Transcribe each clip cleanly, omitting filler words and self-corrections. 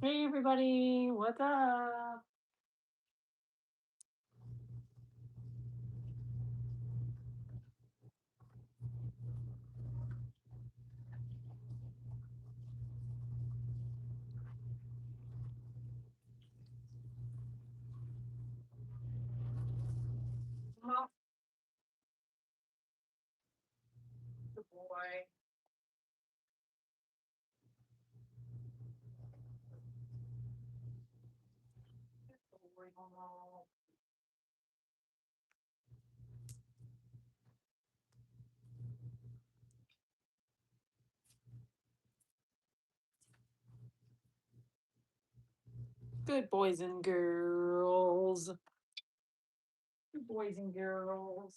Hey everybody, what's up? Oh, good boy. Good boy, Momo. Good boys and girls. Good boys and girls.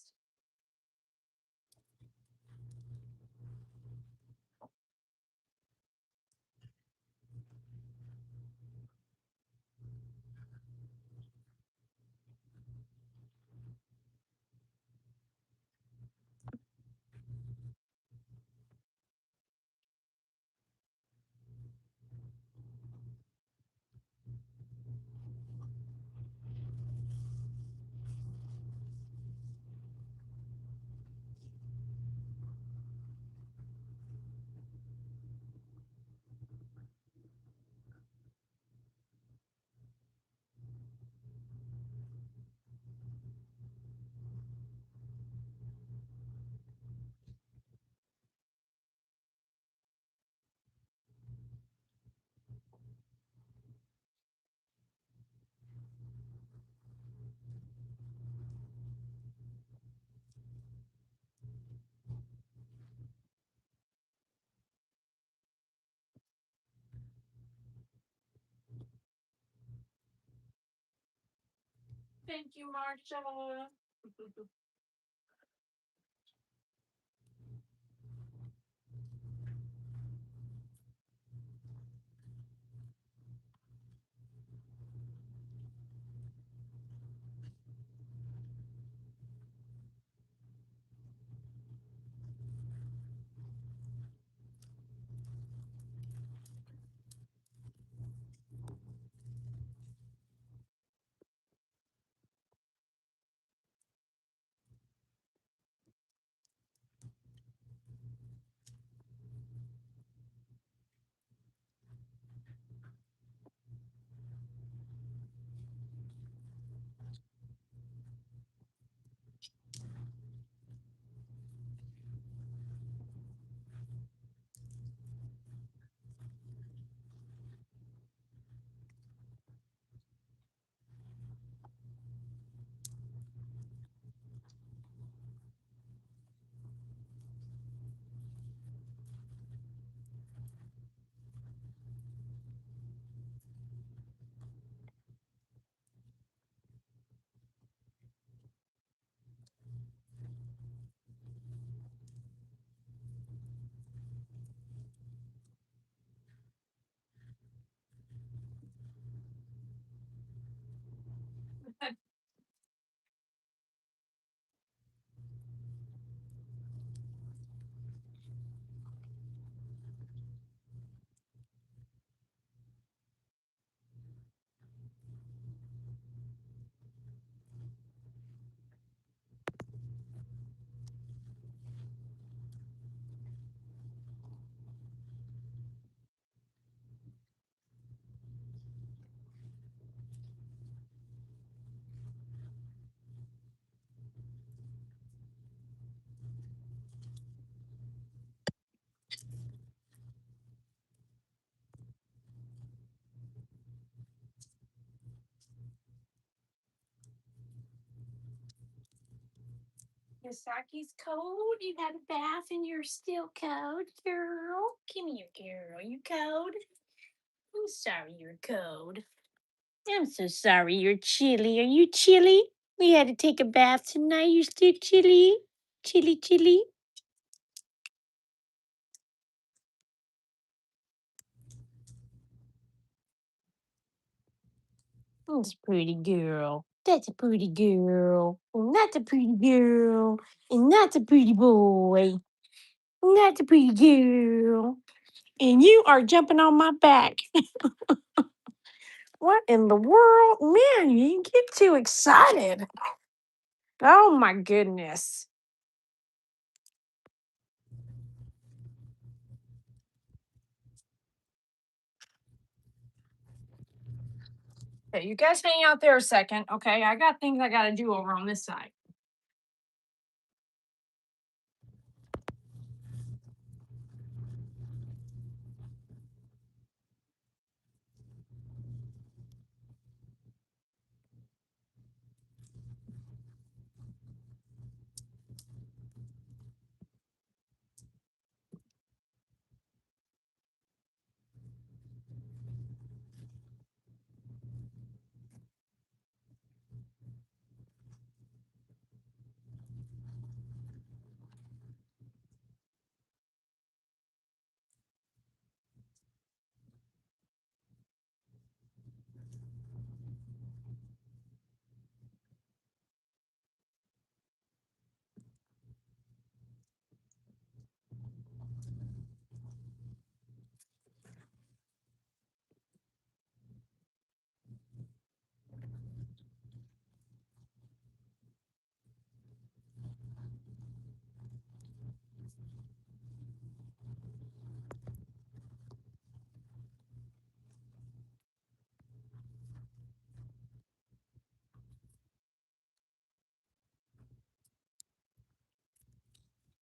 Thank you, Marsha. Kasaki's cold. You had a bath and you're still cold, girl. Come here, girl. You cold? I'm sorry you're cold. I'm so sorry you're chilly. Are you chilly? We had to take a bath tonight. You're still chilly? Chilly, chilly? That's a pretty girl. That's a pretty girl. And that's a pretty girl. And that's a pretty boy. And that's a pretty girl. And you are jumping on my back. What in the world? Man, you get too excited. Oh my goodness. Okay, you guys hang out there a second. Okay, I got things I got to do over on this side.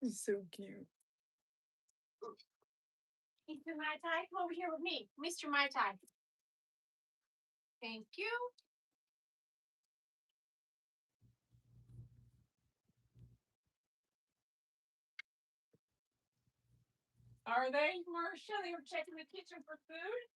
He's so cute. Mr. Mai Tai, come over here with me. Mr. Mai Tai. Thank you. Are they, Marcia? They were checking the kitchen for food?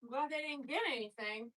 Well, they didn't get anything.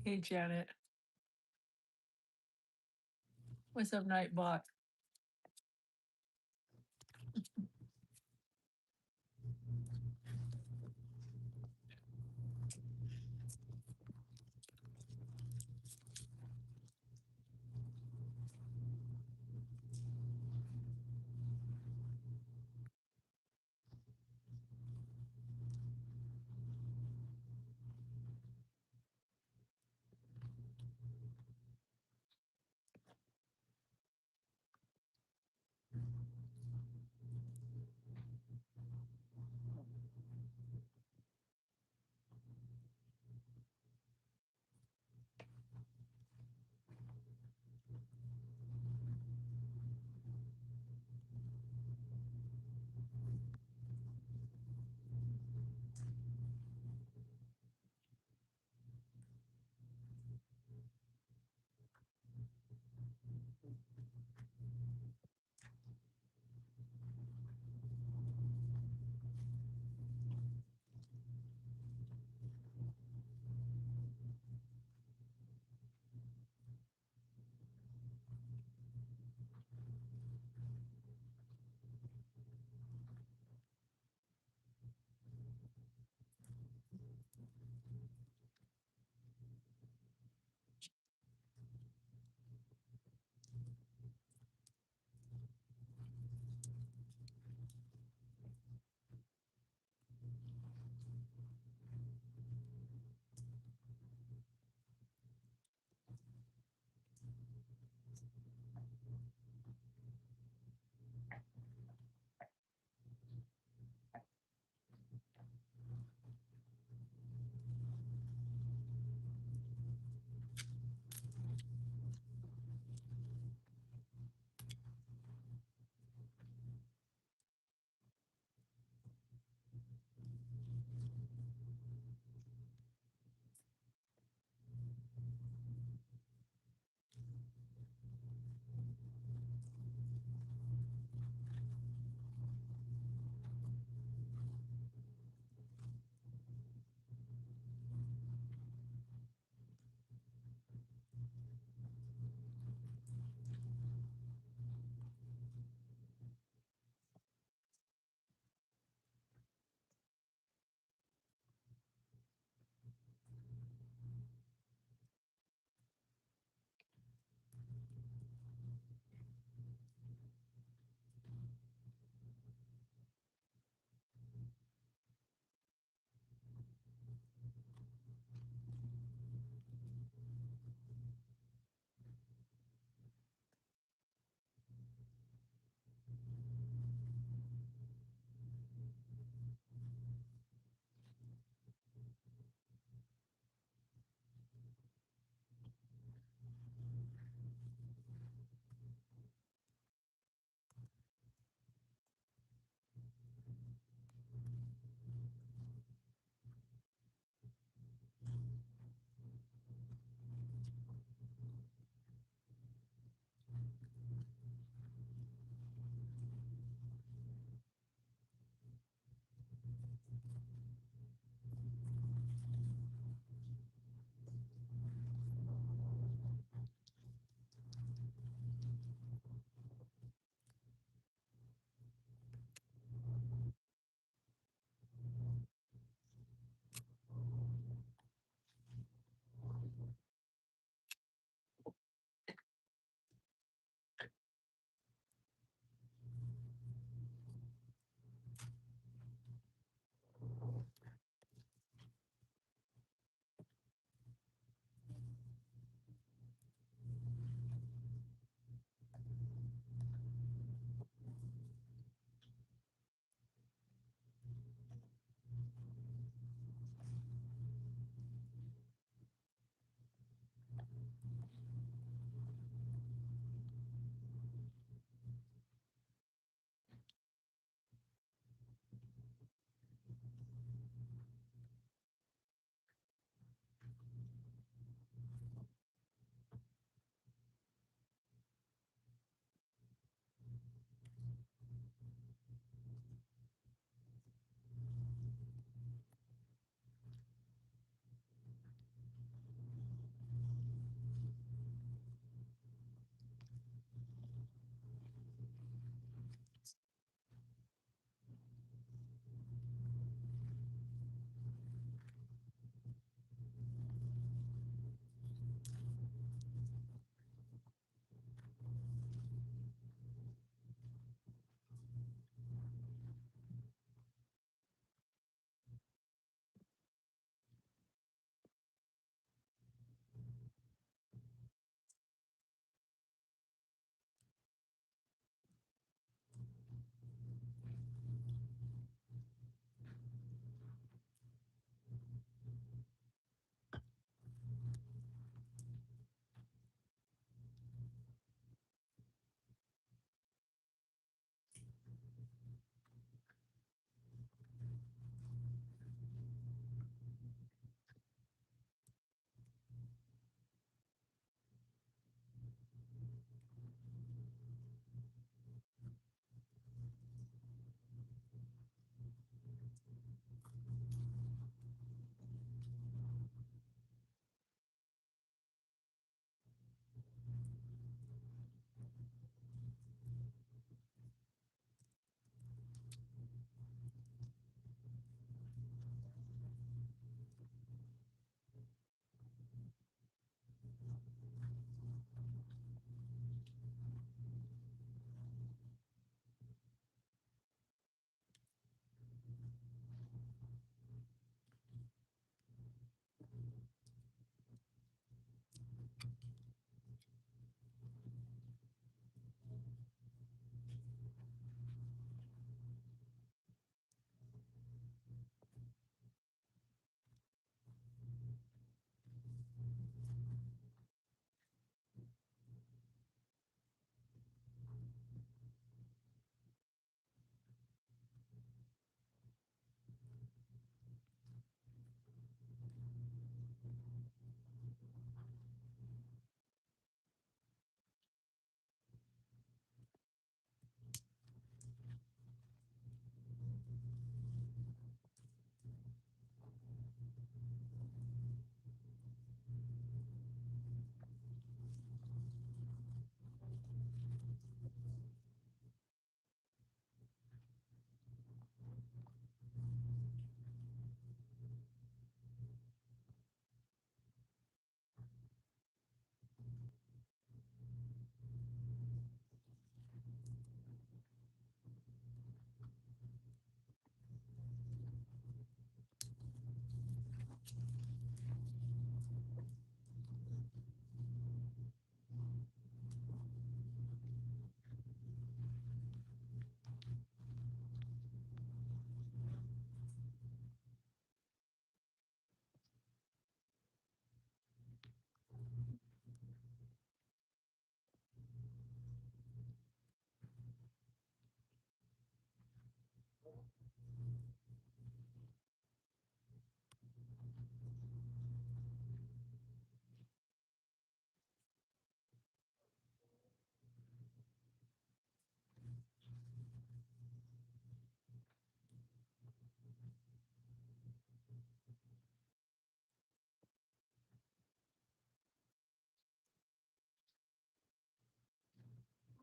Hey, Janet. What's up, Nightbot?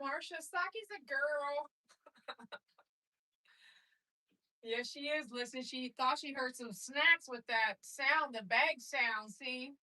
Marsha, Saki's a girl. Yeah, she is. Listen, she thought she heard some snacks with that sound, the bag sound. See?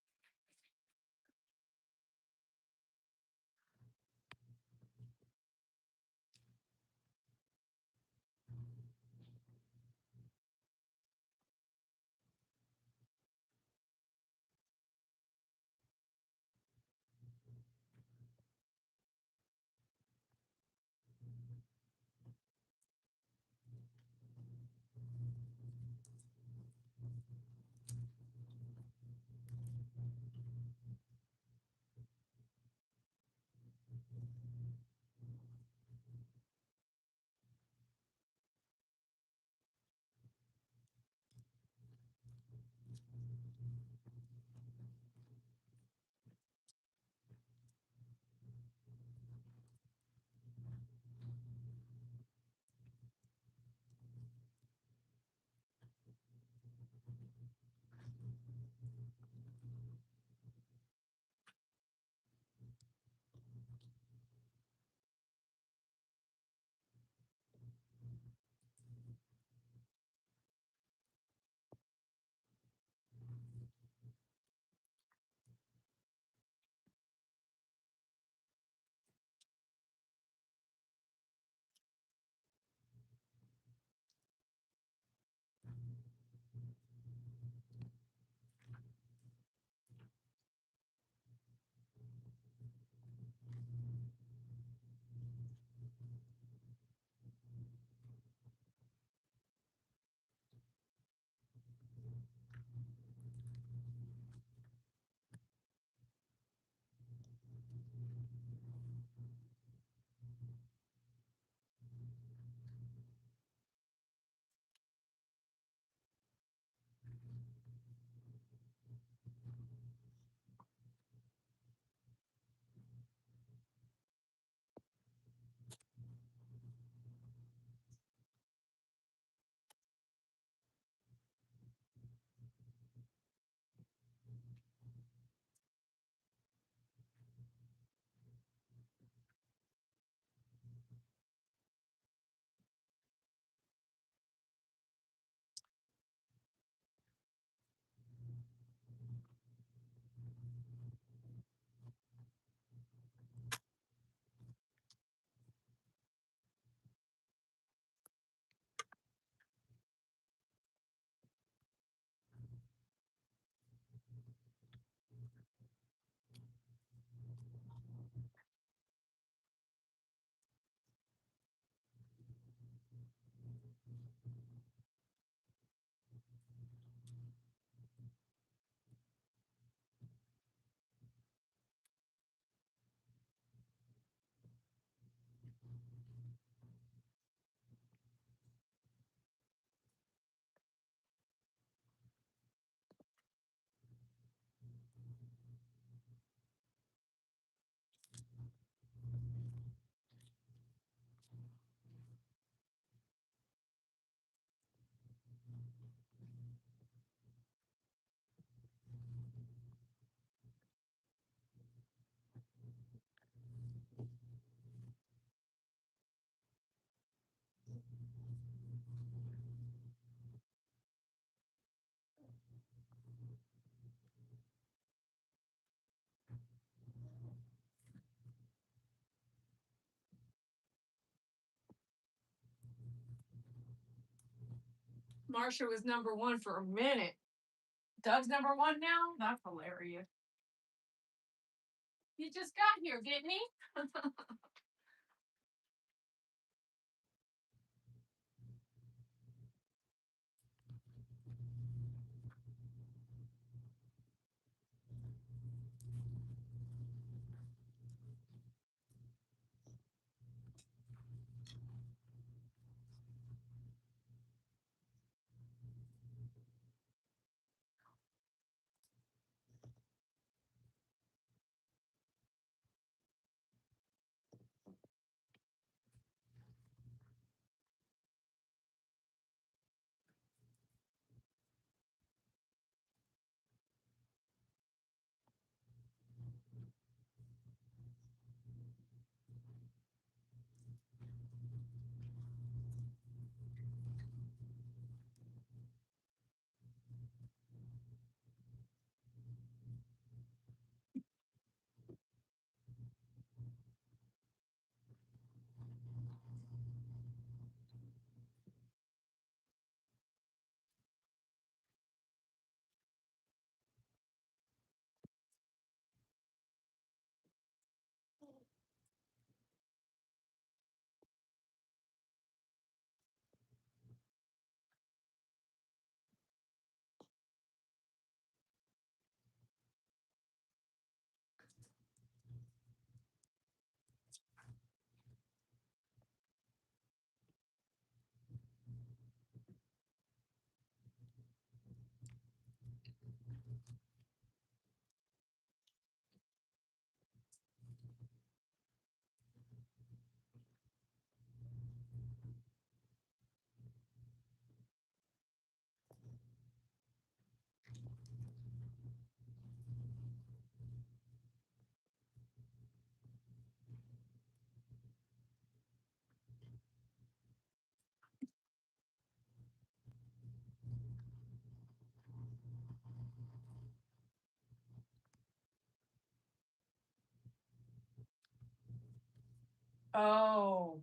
Marsha was number one for a minute. Doug's number one now? That's hilarious. He just got here, didn't he? Oh.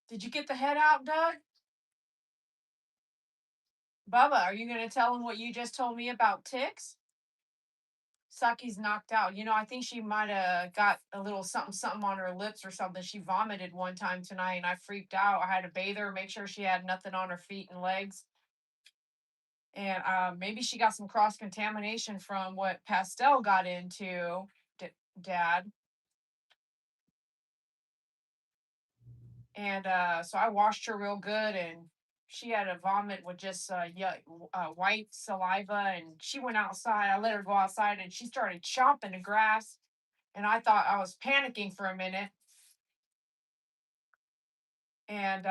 Did you get the head out, Doug? Bubba, are you going to tell him what you just told me about ticks? Saki's knocked out. You know, I think she might have got a little something, something on her lips or something. She vomited one time tonight and I freaked out. I had to bathe her, make sure she had nothing on her feet and legs. And maybe she got some cross contamination from what Pastel got into, Dad. And so I washed her real good, and she had a vomit with just white saliva. And she went outside. I let her go outside, and she started chomping the grass. And I thought I was panicking for a minute. And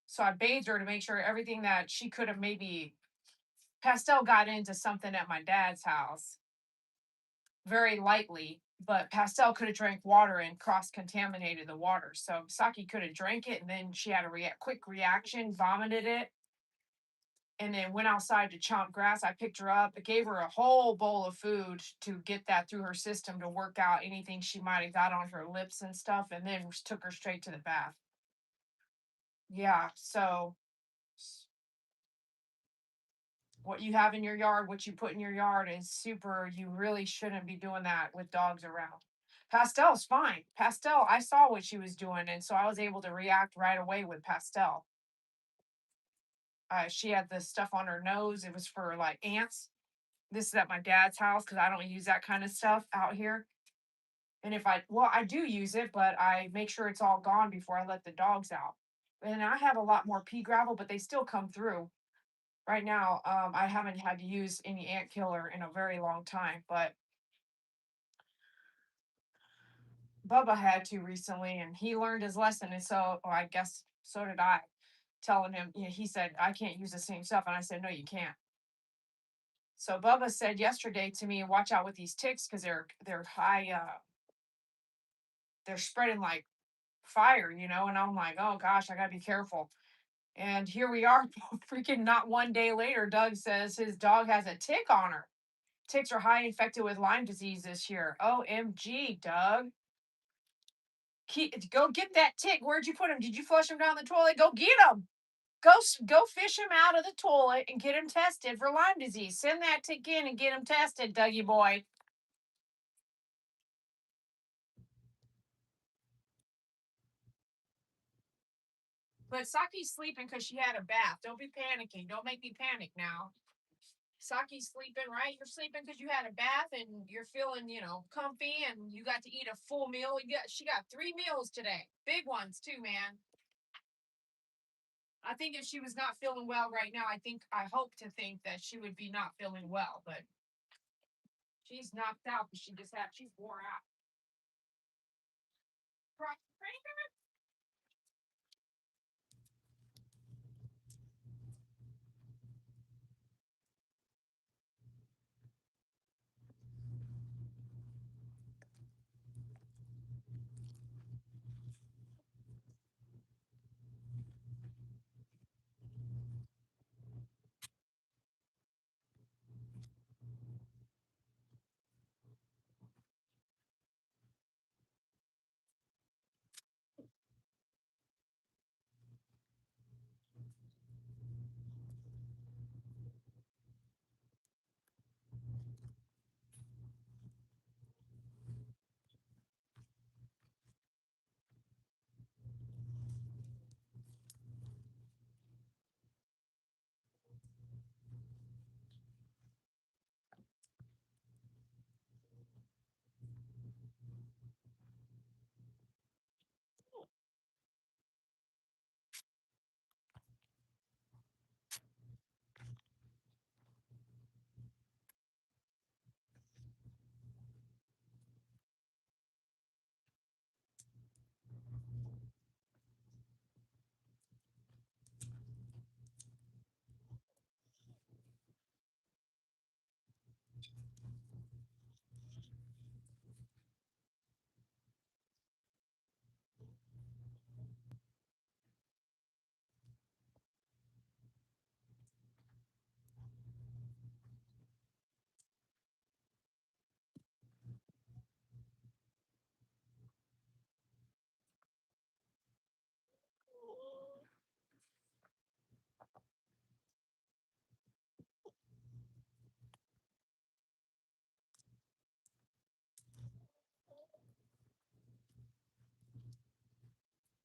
so I bathed her to make sure everything that she could have maybe. Pastel got into something at my dad's house very lightly, but Pastel could have drank water and cross contaminated the water. So Saki could have drank it, and then she had a quick reaction, vomited it, and then went outside to chomp grass. I picked her up, gave her a whole bowl of food to get that through her system to work out anything she might have got on her lips and stuff, and then took her straight to the bath. Yeah, so what you have in your yard, what you put in your yard is super. You really shouldn't be doing that with dogs around. Pastel's fine. Pastel, I saw what she was doing, and so I was able to react right away with Pastel. She had this stuff on her nose. It was for like ants. This is at my dad's house because I don't use that kind of stuff out here. And if I do use it, but I make sure it's all gone before I let the dogs out. And I have a lot more pea gravel, but they still come through. Right now, I haven't had to use any ant killer in a very long time, but Bubba had to recently, and he learned his lesson. And so, well, I guess so did I. Telling him, he said, I can't use the same stuff. And I said, no, you can't. So Bubba said yesterday to me, watch out with these ticks because they're high, they're spreading like fire, and I'm like, oh gosh, I gotta be careful. And here we are, freaking not one day later, Doug says his dog has a tick on her. Ticks are high infected with Lyme disease this year. OMG, Doug. Go get that tick. Where'd you put him? Did you flush him down the toilet? Go get him. Go fish him out of the toilet and get him tested for Lyme disease. Send that tick in and get him tested, Dougie boy. But Saki's sleeping because she had a bath. Don't be panicking. Don't make me panic now. Saki's sleeping, right? You're sleeping because you had a bath and you're feeling, comfy, and you got to eat a full meal. She got 3 meals today. Big ones too, man. I think if she was not feeling well right now, I hope to think that she would be not feeling well, but she's knocked out because she's wore out.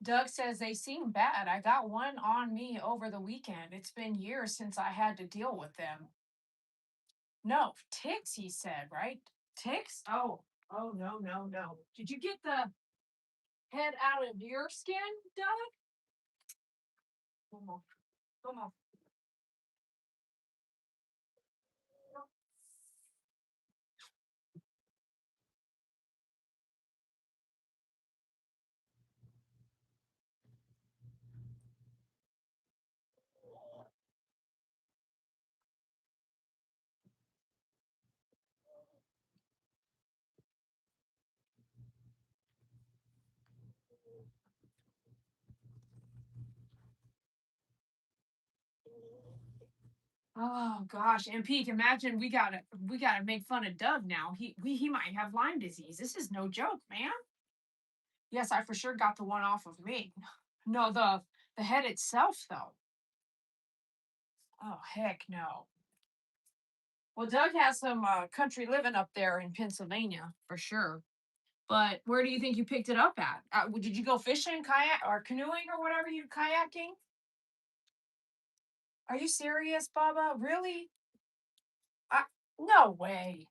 Doug says they seem bad. I got one on me over the weekend. It's been years since I had to deal with them. No, ticks, he said, right? Ticks? Oh, oh, no, no, no. Did you get the head out of your skin, Doug? Come on, come on. Oh gosh, and Pete, imagine we gotta make fun of Doug now. He might have Lyme disease. This is no joke, man. Yes, I for sure got the one off of me. No, the head itself though. Oh heck no. Well, Doug has some country living up there in Pennsylvania for sure. But where do you think you picked it up at? Did you go fishing, kayak, or canoeing, or whatever you kayaking? Are you serious, Baba? Really? I, no way.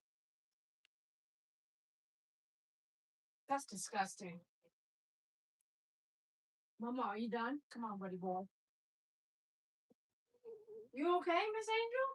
That's disgusting. Mama, are you done? Come on, buddy boy. You okay, Miss Angel?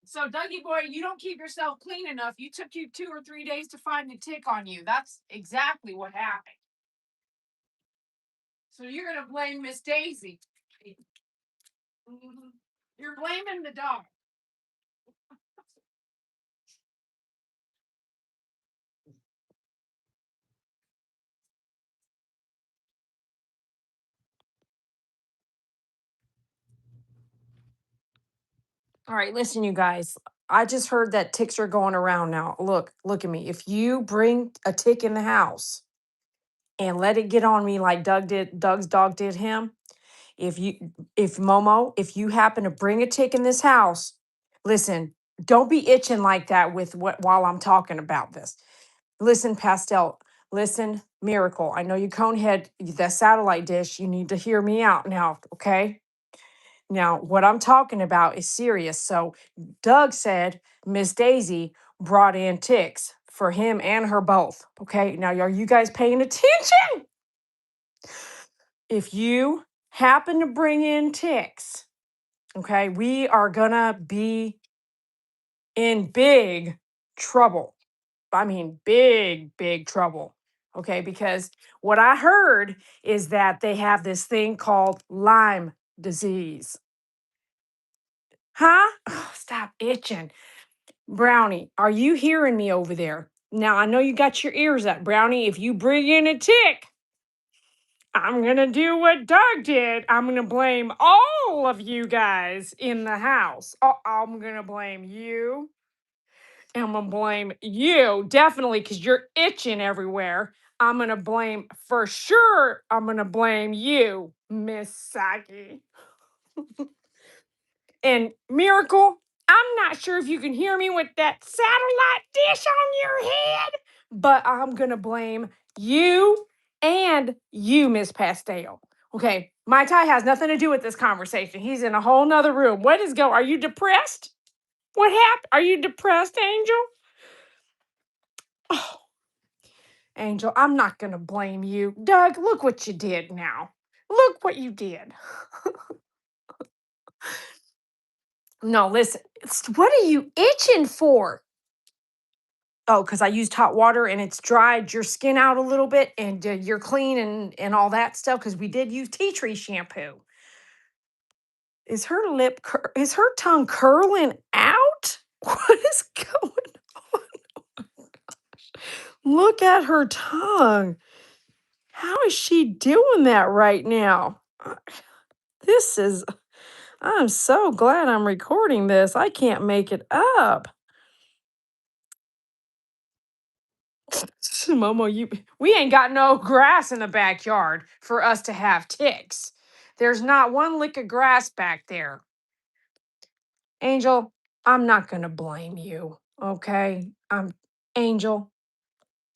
So, Dougie boy, you don't keep yourself clean enough. You took you 2 or 3 days to find the tick on you. That's exactly what happened. So you're gonna blame Miss Daisy. Mhm. You're blaming the dog. All right, listen, you guys. I just heard that ticks are going around now. Look at me. If you bring a tick in the house and let it get on me like Doug's dog did him, if you happen to bring a tick in this house, listen, don't be itching like that with what while I'm talking about this. Listen, Pastel, listen, Miracle. I know you conehead, the satellite dish, you need to hear me out now, okay? Now, what I'm talking about is serious. So, Doug said Miss Daisy brought in ticks for him and her both. Okay. Now, are you guys paying attention? If you happen to bring in ticks, okay, we are going to be in big trouble. I mean, big, big trouble. Okay. Because what I heard is that they have this thing called Lyme disease. Huh? Oh, stop itching. Brownie, are you hearing me over there? Now, I know you got your ears up. Brownie, if you bring in a tick, I'm going to do what Doug did. I'm going to blame all of you guys in the house. I'm going to blame you. I'm going to blame you, definitely, because you're itching everywhere. I'm going to blame, for sure, I'm going to blame you, Miss Saki. And Miracle, I'm not sure if you can hear me with that satellite dish on your head, but I'm going to blame you and you, Miss Pastel. Okay, Mai Tai has nothing to do with this conversation. He's in a whole nother room. What is go? Are you depressed? What happened? Are you depressed, Angel? Oh, Angel, I'm not going to blame you. Doug, look what you did now. Look what you did. No, listen. What are you itching for? Oh, because I used hot water and it's dried your skin out a little bit and you're clean and all that stuff because we did use tea tree shampoo. Is her tongue curling out? What is going on? Look at her tongue. How is she doing that right now? This is, I'm so glad I'm recording this. I can't make it up. Momo, we ain't got no grass in the backyard for us to have ticks. There's not one lick of grass back there. Angel, I'm not going to blame you, okay? Angel,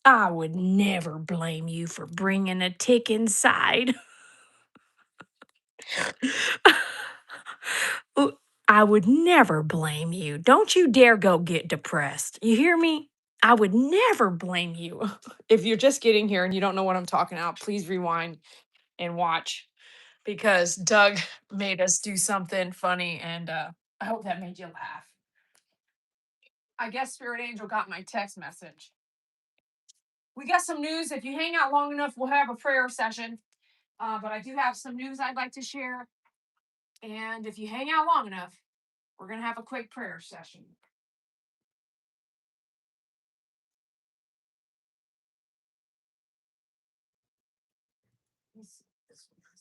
I would never blame you for bringing a tick inside. I would never blame you. Don't you dare go get depressed. You hear me? I would never blame you. If you're just getting here and you don't know what I'm talking about, please rewind and watch because Doug made us do something funny and I hope that made you laugh. I guess Spirit Angel got my text message. We got some news. If you hang out long enough, we'll have a prayer session. But I do have some news I'd like to share. And if you hang out long enough, we're going to have a quick prayer session. Let me see what this one is.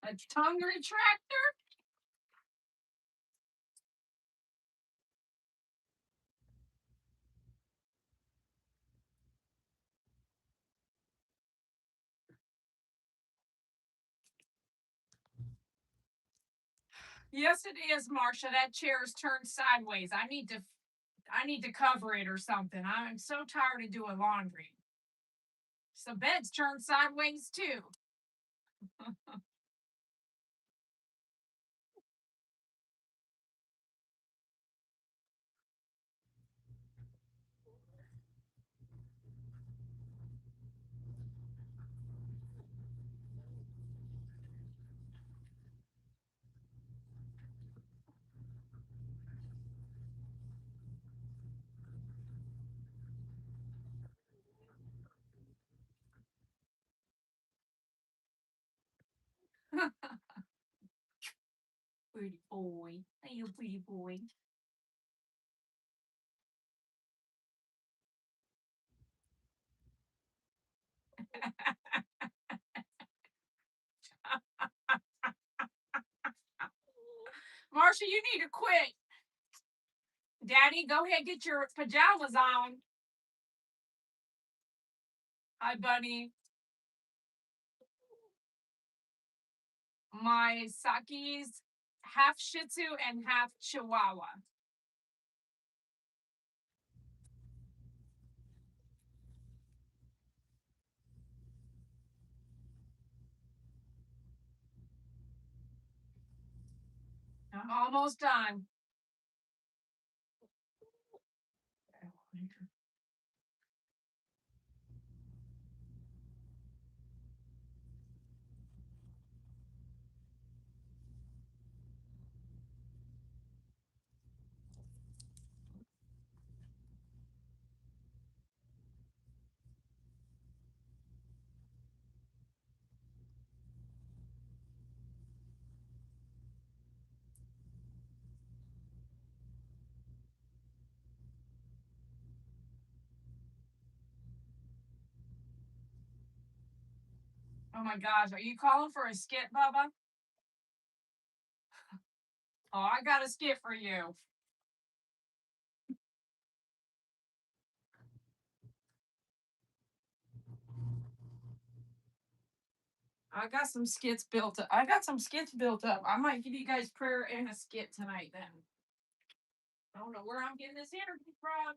A tongue retractor? Yes, it is, Marcia. That chair is turned sideways. I need to cover it or something. I'm so tired of doing laundry. So bed's turned sideways too. Pretty boy. Are you a pretty boy? Marcia, you need to quit. Daddy, go ahead, get your pajamas on. Hi, buddy. My Saki's half Shih Tzu and half Chihuahua. I'm almost done. Oh my gosh, are you calling for a skit, Bubba? Oh, I got a skit for you. I got some skits built up. I got some skits built up. I might give you guys prayer and a skit tonight then. I don't know where I'm getting this energy from.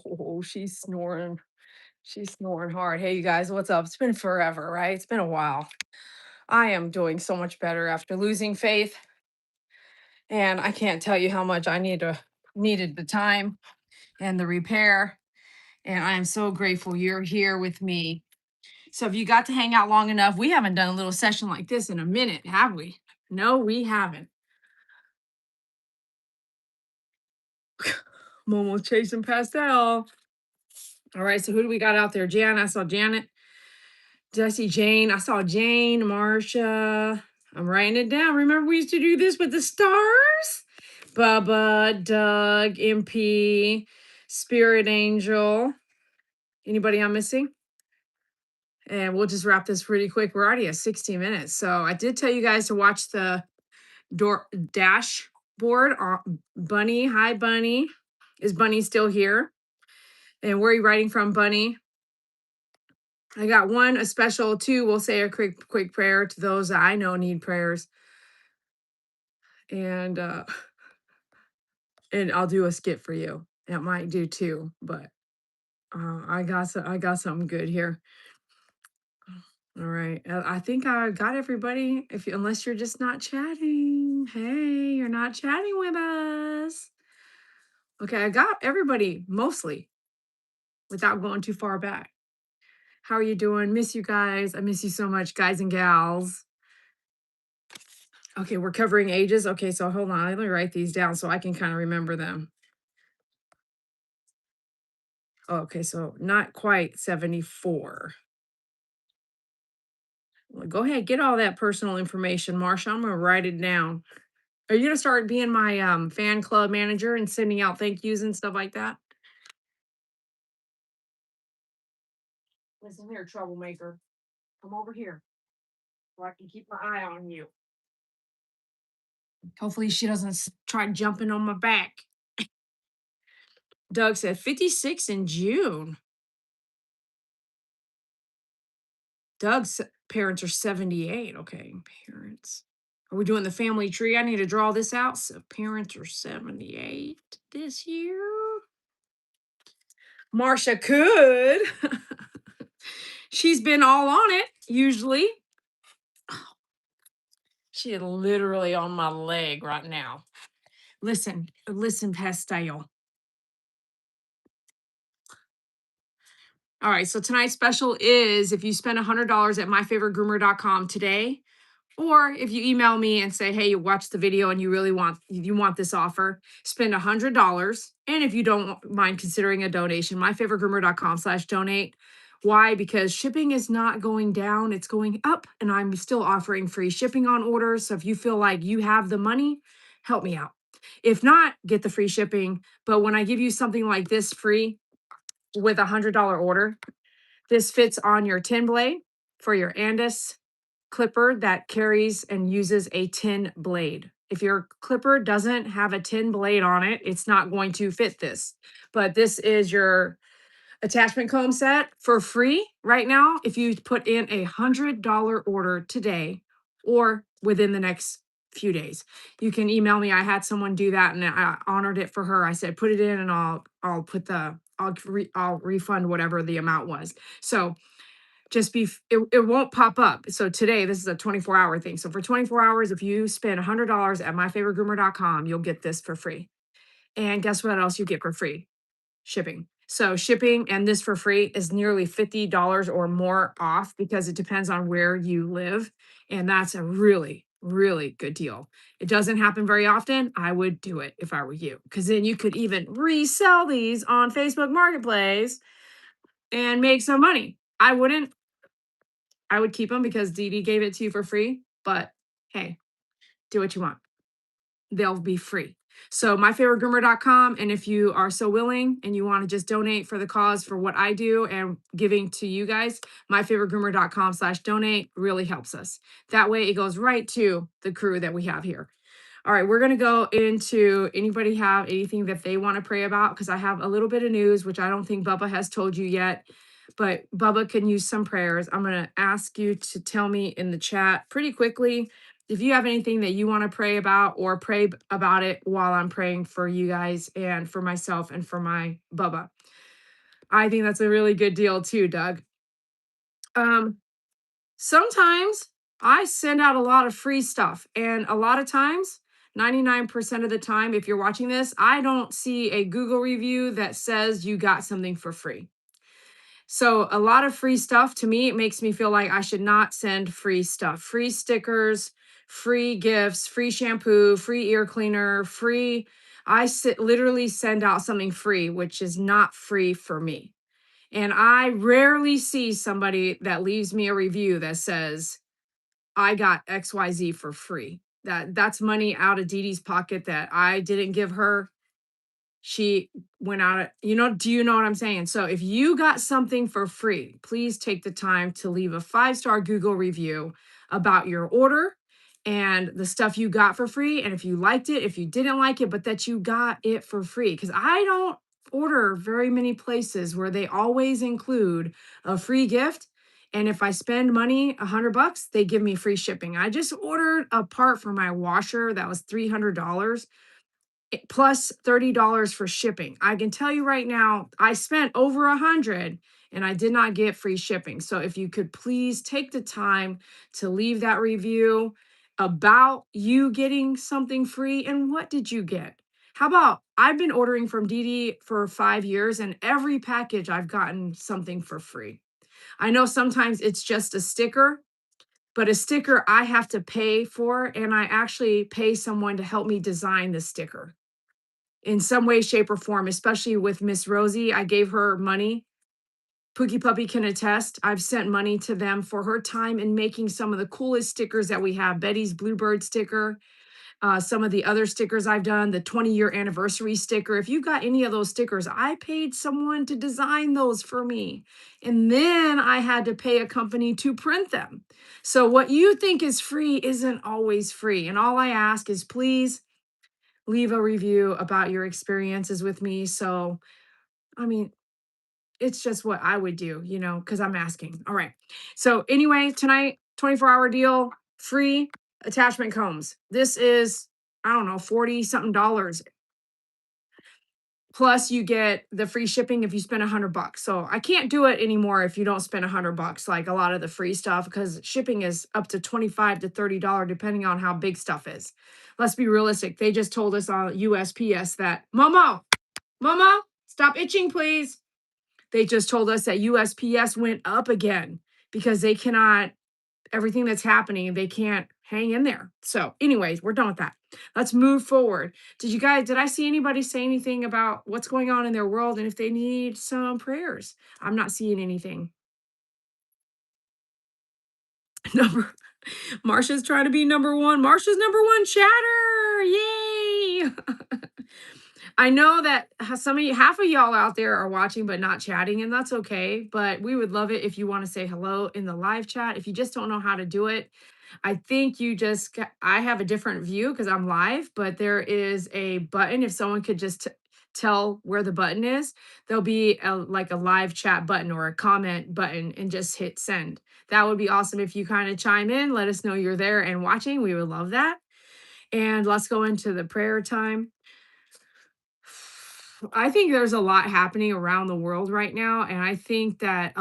Oh, she's snoring. She's snoring hard. Hey, you guys, what's up? It's been forever, right? It's been a while. I am doing so much better after losing faith, and I can't tell you how much I needed the time and the repair. And I am so grateful you're here with me. So if you got to hang out long enough, we haven't done a little session like this in a minute, have we? No, we haven't. Momo chasing pastel. All right, so who do we got out there? Jan, I saw Janet. Did I see Jane? I saw Jane, Marsha. I'm writing it down. Remember we used to do this with the stars? Bubba, Doug, MP, Spirit Angel. Anybody I'm missing? And we'll just wrap this pretty quick. We're already at 60 minutes. So I did tell you guys to watch the dashboard. Bunny, hi Bunny. Is Bunny still here? And where are you writing from, Bunny? I got one, a special. Two, we'll say a quick prayer to those that I know need prayers. And and I'll do a skit for you. It might do two, but I got something good here. All right. I think I got everybody. If you, unless you're just not chatting. Hey, you're not chatting with us. Okay, I got everybody mostly without going too far back. How are you doing? Miss you guys. I miss you so much, guys and gals. Okay, we're covering ages. Okay, so hold on. Let me write these down so I can kind of remember them. Okay, so not quite 74. Well, go ahead, get all that personal information, Marsha. I'm gonna write it down. Are you gonna start being my fan club manager and sending out thank yous and stuff like that? Listen here, troublemaker. Come over here so I can keep my eye on you. Hopefully she doesn't try jumping on my back. Doug said 56 in June. Doug's parents are 78. Okay, parents. Are we doing the family tree? I need to draw this out. So parents are 78 this year. Marsha could. She's been all on it, usually. She is literally on my leg right now. Listen, pastel. All right, so tonight's special is if you spend $100 at myfavoritegroomer.com today, or if you email me and say, hey, you watched the video and you want this offer, spend $100. And if you don't mind considering a donation, myfavoritegroomer.com/donate. Why? Because shipping is not going down, it's going up. And I'm still offering free shipping on orders. So if you feel like you have the money, help me out. If not, get the free shipping. But when I give you something like this free with $100 order, this fits on your 10 blade for your Andis clipper that carries and uses a 10 blade. If your clipper doesn't have a 10 blade on it, it's not going to fit this. But this is your attachment comb set for free right now if you put in $100 order today or within the next few days. You can email me. I had someone do that and I honored it for her. I said, put it in and I'll refund whatever the amount was. So it won't pop up. So today, this is a 24-hour thing. So for 24 hours, if you spend $100 at myfavoritegroomer.com, you'll get this for free. And guess what else you get for free? Shipping. So shipping and this for free is nearly $50 or more off because it depends on where you live. And that's a really, really good deal. It doesn't happen very often. I would do it if I were you, because then you could even resell these on Facebook Marketplace and make some money. I wouldn't. I would keep them because Dede gave it to you for free. But hey, do what you want. They'll be free. So myfavoritegroomer.com. And if you are so willing and you want to just donate for the cause for what I do and giving to you guys, myfavoritegroomer.com/donate really helps us. That way it goes right to the crew that we have here. All right, we're going to go into anybody have anything that they want to pray about because I have a little bit of news, which I don't think Bubba has told you yet, but Bubba can use some prayers. I'm going to ask you to tell me in the chat pretty quickly if you have anything that you want to pray about or pray about it while I'm praying for you guys and for myself and for my Bubba. I think that's a really good deal too, Doug. Sometimes I send out a lot of free stuff, and a lot of times, 99% of the time, if you're watching this, I don't see a Google review that says you got something for free. So, a lot of free stuff to me, it makes me feel like I should not send free stuff. Free stickers, free gifts, free shampoo, free ear cleaner, free. Literally send out something free, which is not free for me. And I rarely see somebody that leaves me a review that says, I got XYZ for free. That's money out of Dede's pocket that I didn't give her. She went out, do you know what I'm saying? So if you got something for free, please take the time to leave a 5-star Google review about your order and the stuff you got for free. And if you liked it, if you didn't like it, but that you got it for free. Because I don't order very many places where they always include a free gift. And if I spend money, $100, they give me free shipping. I just ordered a part for my washer that was $300 plus $30 for shipping. I can tell you right now, I spent over $100 and I did not get free shipping. So if you could please take the time to leave that review about you getting something free and what did you get? How about I've been ordering from Dede for 5 years and every package I've gotten something for free. I know sometimes it's just a sticker, but a sticker I have to pay for, and I actually pay someone to help me design the sticker in some way, shape, or form, especially with Miss Rosie. I gave her money. Pookie Puppy can attest. I've sent money to them for her time in making some of the coolest stickers that we have. Betty's Bluebird sticker, some of the other stickers I've done, the 20-year anniversary sticker. If you got any of those stickers, I paid someone to design those for me. And then I had to pay a company to print them. So what you think is free isn't always free. And all I ask is please leave a review about your experiences with me. So, I mean, it's just what I would do, because I'm asking. All right. So, anyway, tonight, 24-hour deal, free attachment combs. This is, I don't know, 40 something dollars. Plus, you get the free shipping if you spend $100. So, I can't do it anymore if you don't spend $100, like a lot of the free stuff, because shipping is up to $25 to $30, depending on how big stuff is. Let's be realistic. They just told us on USPS that, Momo, stop itching, please. They just told us that USPS went up again because they cannot, everything that's happening, they can't hang in there. So, anyways, we're done with that. Let's move forward. Did I see anybody say anything about what's going on in their world and if they need some prayers? I'm not seeing anything. Marsha's trying to be number one. Marsha's number one chatter. Yay. I know that half of y'all out there are watching but not chatting, and that's okay. But we would love it if you want to say hello in the live chat. If you just don't know how to do it, I think I have a different view because I'm live, but there is a button. If someone could just tell where the button is, there'll be like a live chat button or a comment button and just hit send. That would be awesome if you kind of chime in, let us know you're there and watching. We would love that. And let's go into the prayer time. I think there's a lot happening around the world right now, and I think that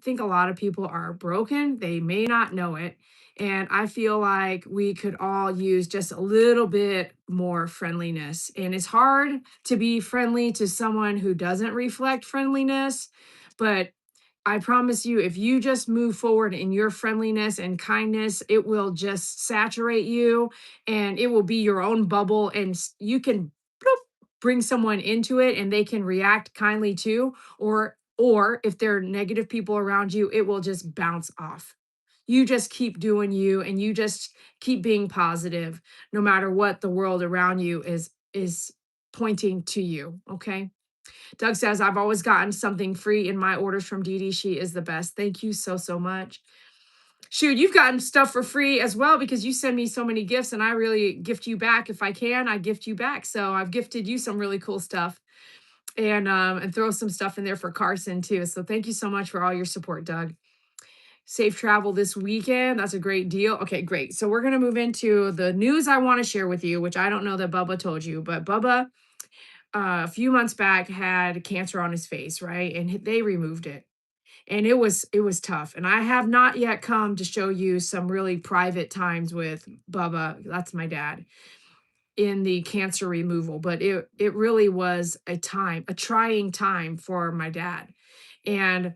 think a lot of people are broken. They may not know it, and I feel like we could all use just a little bit more friendliness. And it's hard to be friendly to someone who doesn't reflect friendliness, but I promise you, if you just move forward in your friendliness and kindness, it will just saturate you and it will be your own bubble. And you can bloop, bring someone into it and they can react kindly too. Or if there are negative people around you, it will just bounce off. You just keep doing you and you just keep being positive no matter what the world around you is pointing to you. Okay. Doug says, I've always gotten something free in my orders from Dede. She is the best. Thank you so, so much. Shoot, you've gotten stuff for free as well because you send me so many gifts and I really gift you back. If I can, I gift you back. So I've gifted you some really cool stuff and throw some stuff in there for Carson too. So thank you so much for all your support, Doug. Safe travel this weekend. That's a great deal. Okay, great. So we're going to move into the news I want to share with you, which I don't know that Bubba told you, but Bubba a few months back had cancer on his face, right? And they removed it. And it was tough. And I have not yet come to show you some really private times with Bubba, that's my dad, in the cancer removal, but it really was a trying time for my dad. And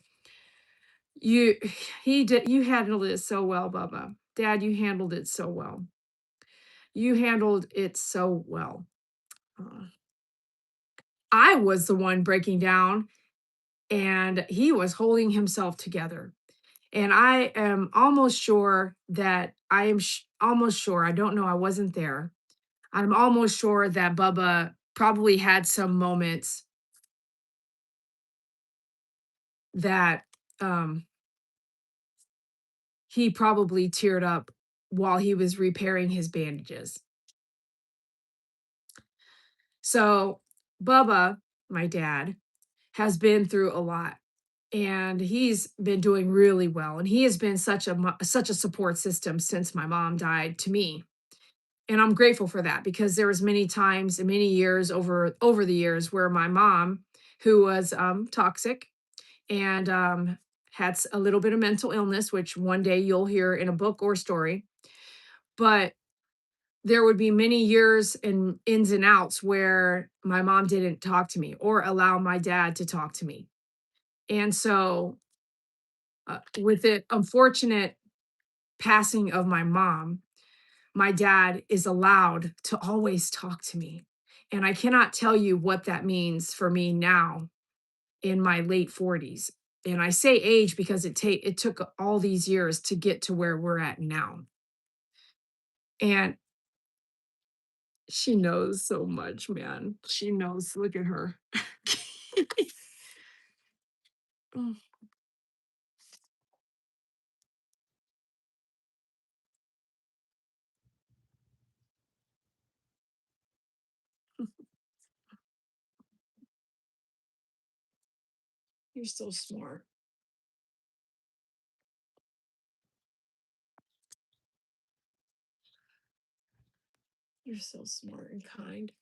you you handled it so well, Bubba. Dad, you handled it so well. You handled it so well. Uh, I was the one breaking down and he was holding himself together. And I am almost sure that almost sure, I don't know, I wasn't there. I'm almost sure that Bubba probably had some moments that um, he probably teared up while he was repairing his bandages. So, Bubba, my dad, has been through a lot and he's been doing really well and he has been such a support system since my mom died to me, and I'm grateful for that because there was many times and many years over the years where my mom, who was toxic and had a little bit of mental illness, which one day you'll hear in a book or story, but there would be many years and ins and outs where my mom didn't talk to me or allow my dad to talk to me. And so with the unfortunate passing of my dad is allowed to always talk to me. And I cannot tell you what that means for me now in my late 40s. And I say age because it took all these years to get to where we're at now. And she knows so much, man. She knows. Look at her. Oh, you're so smart. You're so smart and kind.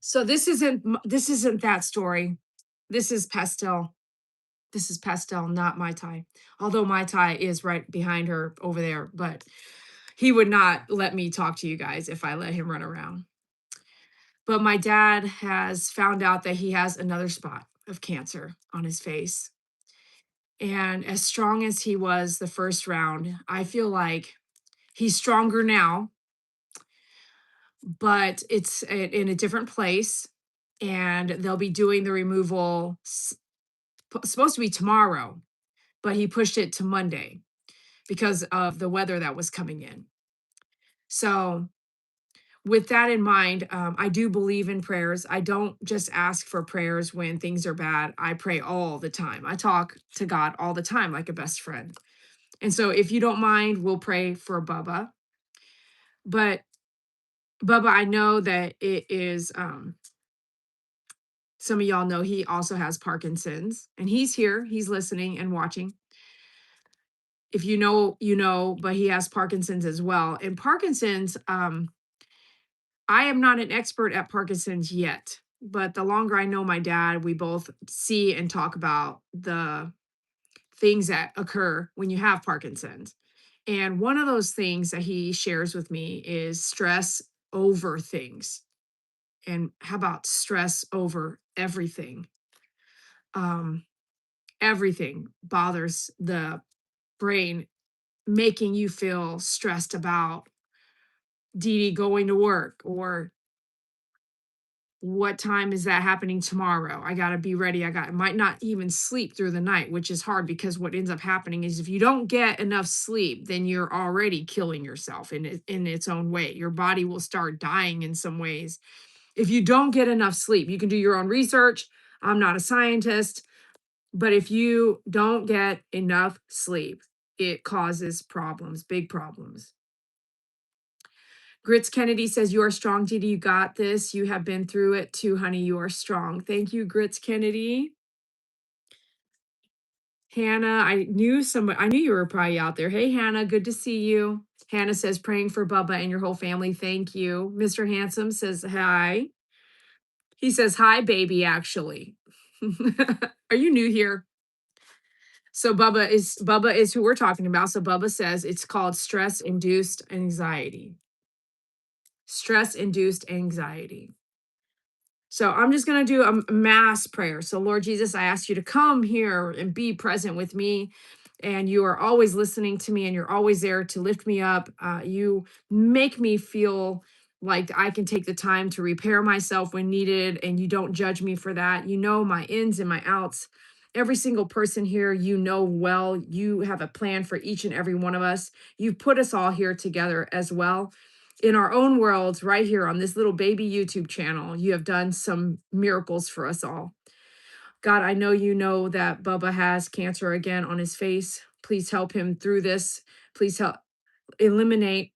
So this isn't that story. This is pastel. This is pastel, not Mai Tai. Although Mai Tai is right behind her over there, but he would not let me talk to you guys if I let him run around. But my dad has found out that he has another spot of cancer on his face. And as strong as he was the first round, I feel like he's stronger now, but it's in a different place. And they'll be doing the removal supposed to be tomorrow, but he pushed it to Monday because of the weather that was coming in. So, with that in mind, I do believe in prayers. I don't just ask for prayers when things are bad. I pray all the time. I talk to God all the time like a best friend. And so, if you don't mind, we'll pray for Bubba. But Bubba, I know that it is, some of y'all know he also has Parkinson's, and he's here, he's listening and watching. If you know, you know, but he has Parkinson's as well. And Parkinson's, I am not an expert at Parkinson's yet, but the longer I know my dad, we both see and talk about the things that occur when you have Parkinson's. And one of those things that he shares with me is stress over things. And how about stress over everything? Um, Everything bothers the brain, making you feel stressed about Dede going to work, or what time is that happening tomorrow? I got to be ready. I might not even sleep through the night, which is hard because what ends up happening is if you don't get enough sleep, then you're already killing yourself in its own way. Your body will start dying in some ways. If you don't get enough sleep, you can do your own research. I'm not a scientist, but if you don't get enough sleep, it causes problems, big problems. Grits Kennedy says, "You are strong, Didi. You got this. You have been through it too, honey. You are strong." Thank you, Grits Kennedy. Hannah, I knew you were probably out there. Hey, Hannah, good to see you. Hannah says, "Praying for Bubba and your whole family." Thank you. Mr. Handsome says, "Hi." He says, "Hi, baby," actually. Are you new here? So Bubba is who we're talking about. So Bubba says it's called stress-induced anxiety. Stress-induced anxiety. So I'm just going to do a mass prayer. So Lord Jesus, I ask you to come here and be present with me. And you are always listening to me, and you're always there to lift me up. You make me feel like I can take the time to repair myself when needed, and you don't judge me for that. You know my ins and my outs. Every single person here, you know well. You have a plan for each and every one of us. You've put us all here together as well in our own worlds, right here on this little baby YouTube channel. You have done some miracles for us all. God, I know you know that Bubba has cancer again on his face. Please help him through this. Please help eliminate,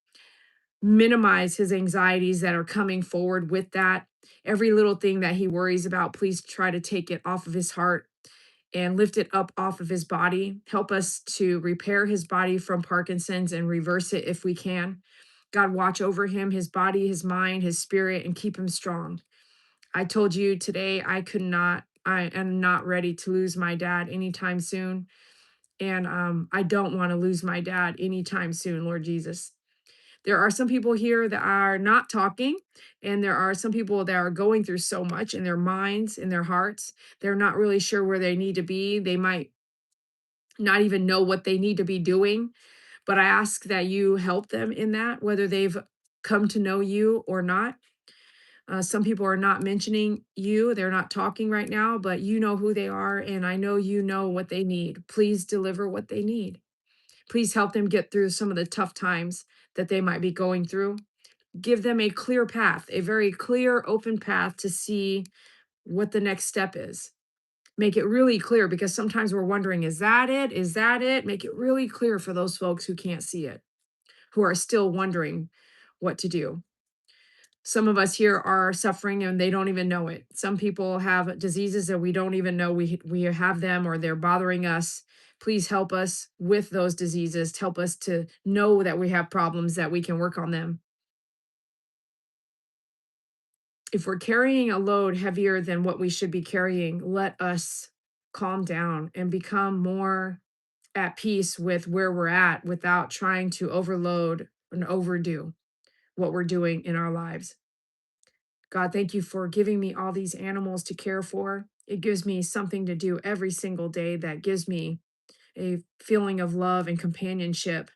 minimize his anxieties that are coming forward with that. Every little thing that he worries about, please try to take it off of his heart and lift it up off of his body. Help us to repair his body from Parkinson's and reverse it if we can. God, watch over him, his body, his mind, his spirit, and keep him strong. I told you today I am not ready to lose my dad anytime soon. And I don't want to lose my dad anytime soon, Lord Jesus. There are some people here that are not talking, and there are some people that are going through so much in their minds, in their hearts. They're not really sure where they need to be. They might not even know what they need to be doing, but I ask that you help them in that, whether they've come to know you or not. Some people are not mentioning you, they're not talking right now, but you know who they are, and I know you know what they need. Please deliver what they need. Please help them get through some of the tough times that they might be going through. Give them a clear path, a very clear, open path to see what the next step is. Make it really clear, because sometimes we're wondering, is that it? Is that it? Make it really clear for those folks who can't see it, who are still wondering what to do. Some of us here are suffering and they don't even know it. Some people have diseases that we don't even know we have them, or they're bothering us. Please help us with those diseases. Help us to know that we have problems, that we can work on them. If we're carrying a load heavier than what we should be carrying, let us calm down and become more at peace with where we're at, without trying to overload and overdo what we're doing in our lives. God, thank you for giving me all these animals to care for. It gives me something to do every single day that gives me a feeling of love and companionship,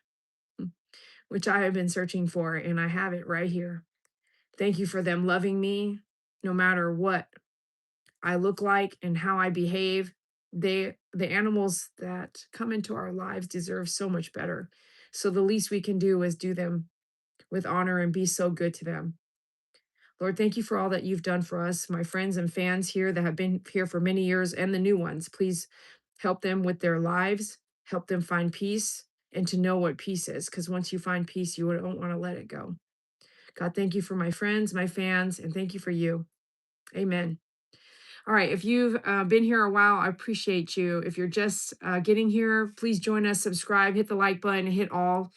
which I have been searching for, and I have it right here. Thank you for them loving me no matter what I look like and how I behave. The animals that come into our lives deserve so much better. So the least we can do is do them with honor and be so good to them. Lord, thank you for all that you've done for us, my friends and fans here that have been here for many years, and the new ones. Please help them with their lives, help them find peace and to know what peace is, because once you find peace, you don't want to let it go. God, thank you for my friends, my fans, and thank you for you. Amen. All right. If you've been here a while, I appreciate you. If you're just getting here, please join us, subscribe, hit the like button, hit all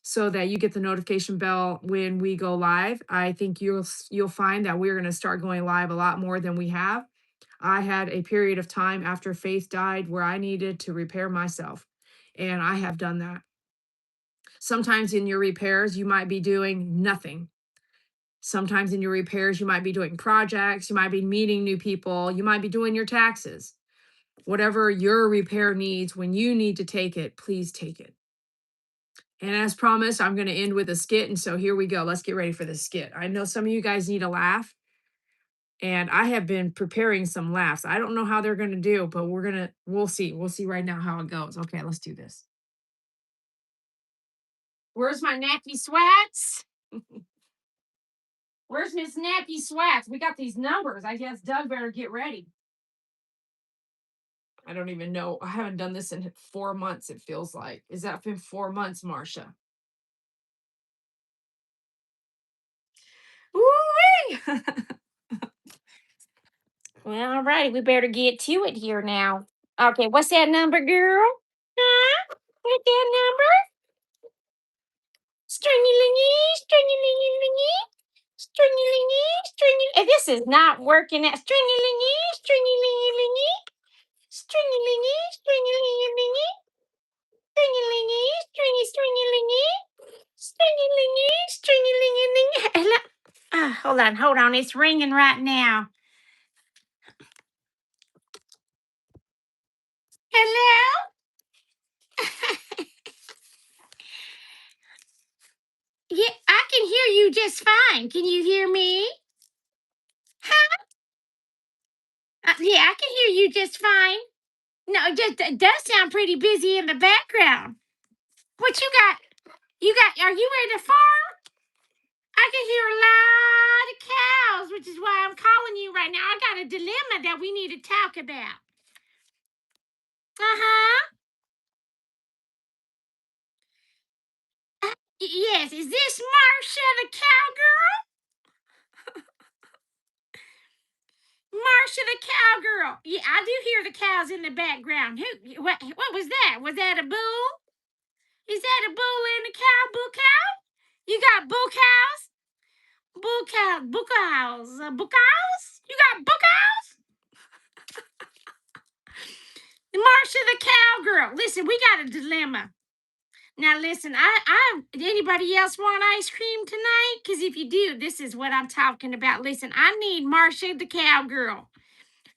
so that you get the notification bell when we go live. I think you'll find that we're going to start going live a lot more than we have. I had a period of time after Faith died where I needed to repair myself, and I have done that. Sometimes in your repairs, you might be doing nothing. Sometimes in your repairs, you might be doing projects, you might be meeting new people, you might be doing your taxes. Whatever your repair needs, when you need to take it, please take it. And as promised, I'm going to end with a skit. And so here we go. Let's get ready for the skit. I know some of you guys need a laugh, and I have been preparing some laughs. I don't know how they're going to do, but we'll see. We'll see right now how it goes. Okay, let's do this. Where's my nappy swats? Where's Miss Nappy Swats? We got these numbers. I guess Doug better get ready. I don't even know. I haven't done this in 4 months, it feels like. Is that been 4 months, Marcia? Ooh-wee! Well, all right, we better get to it here now. Okay, what's that number, girl? Huh? What's that number? Stringy-lingy, stringy-lingy-lingy, stringy-lingy, stringy. Hey, this is not working out. Stringy-lingy, stringy-lingy-lingy, stringy-lingy, stringy-lingy-lingy, stringy-lingy, stringy, stringy-lingy, stringy-lingy, stringy-lingy-lingy. Hello. Hold on. It's ringing right now. Hello? Yeah, I can hear you just fine. Can you hear me? Huh? Yeah, I can hear you just fine. No, it does sound pretty busy in the background. What you got? Are you ready to farm? I can hear a lot of cows, which is why I'm calling you right now. I got a dilemma that we need to talk about. Uh-huh. Yes, is this Marcia the cowgirl? Marcia the cowgirl. Yeah, I do hear the cows in the background. What was that? Was that a bull? Is that a bull and a cow? Bull cow? You got bull cows? Bull cows. Bull cows? You got bull cows? Marcia the cowgirl. Listen, we got a dilemma. Now listen, anybody else want ice cream tonight? Because if you do, this is what I'm talking about. Listen, I need Marcia the cowgirl.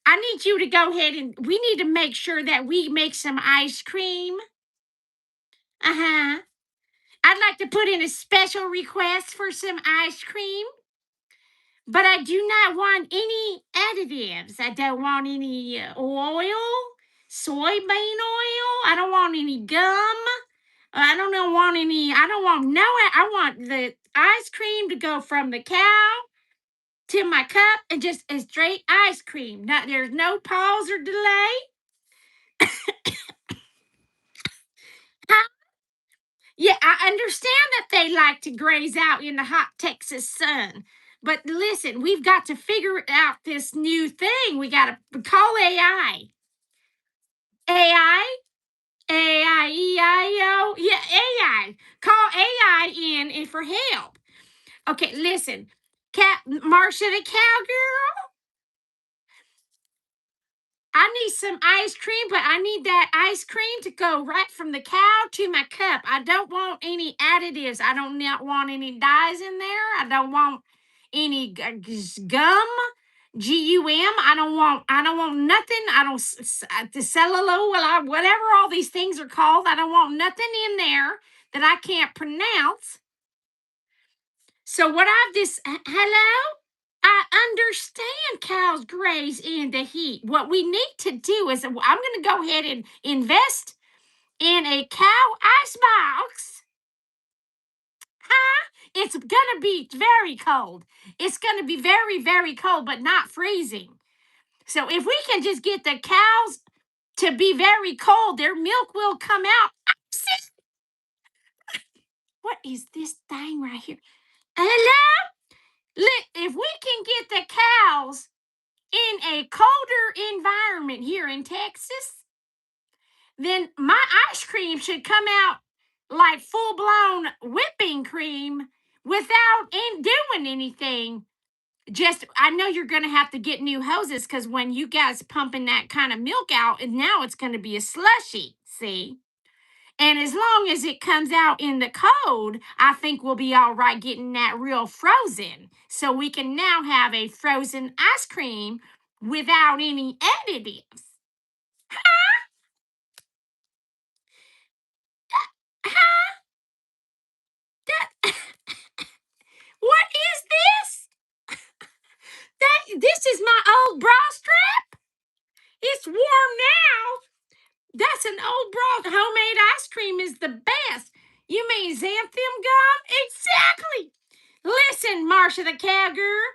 I need you to go ahead and we need to make sure that we make some ice cream. Uh-huh. I'd like to put in a special request for some ice cream. But I do not want any additives. I don't want any oil, soybean oil. I don't want any gum. I don't want any. I don't want no. I want the ice cream to go from the cow to my cup and just a straight ice cream. There's no pause or delay. Huh? Yeah, I understand that they like to graze out in the hot Texas sun. But listen, we've got to figure out this new thing. We got to call AI. AI? A-I-E-I-O? Yeah, AI. Call AI in and for help. Okay, listen. Marcia the cowgirl, I need some ice cream, but I need that ice cream to go right from the cow to my cup. I don't want any additives. I don't want any dyes in there. I don't want any gum, GUM. I don't want nothing. The cellulose, whatever all these things are called. I don't want nothing in there that I can't pronounce. So what hello? I understand cows graze in the heat. What we need to do is I'm going to go ahead and invest in a cow ice box. Huh? It's going to be very cold. It's going to be very, very cold, but not freezing. So if we can just get the cows to be very cold, their milk will come out. What is this thing right here? Hello? If we can get the cows in a colder environment here in Texas, then my ice cream should come out like full blown whipping cream without doing anything. Just, I know you're going to have to get new hoses because when you guys pumping that kind of milk out, and now it's going to be a slushy, see? And as long as it comes out in the cold, I think we'll be all right getting that real frozen. So we can now have a frozen ice cream without any additives. What is this? This is my old bra strap. It's warm now. That's an old bra. Homemade ice cream is the best. You mean xanthan gum? Exactly. Listen, Marcia the cowgirl.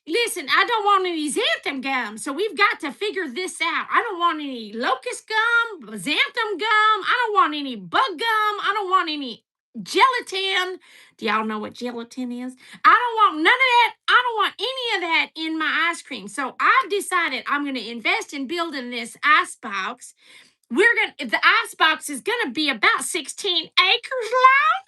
Listen, I don't want any xanthan gum, so we've got to figure this out. I don't want any locust gum, xanthan gum. I don't want any bug gum. I don't want any gelatin. Do y'all know what gelatin is? I don't want none of that. I don't want any of that in my ice cream. So I've decided I'm going to invest in building this ice box. The ice box is gonna be about 16 acres long.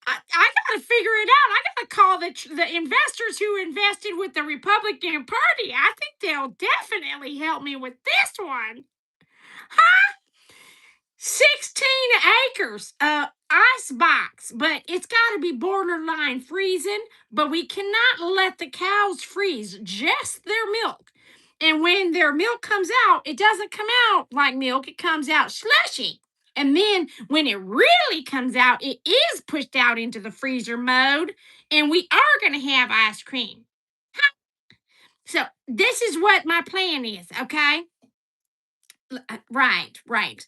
I gotta figure it out. I gotta call the investors who invested with the Republican Party. I think they'll definitely help me with this one. 16 acres ice box, but it's got to be borderline freezing. But we cannot let the cows freeze, just their milk. And when their milk comes out, it doesn't come out like milk, it comes out slushy. And then when it really comes out, it is pushed out into the freezer mode, and we are going to have ice cream. So this is what my plan is, okay? Right. Right.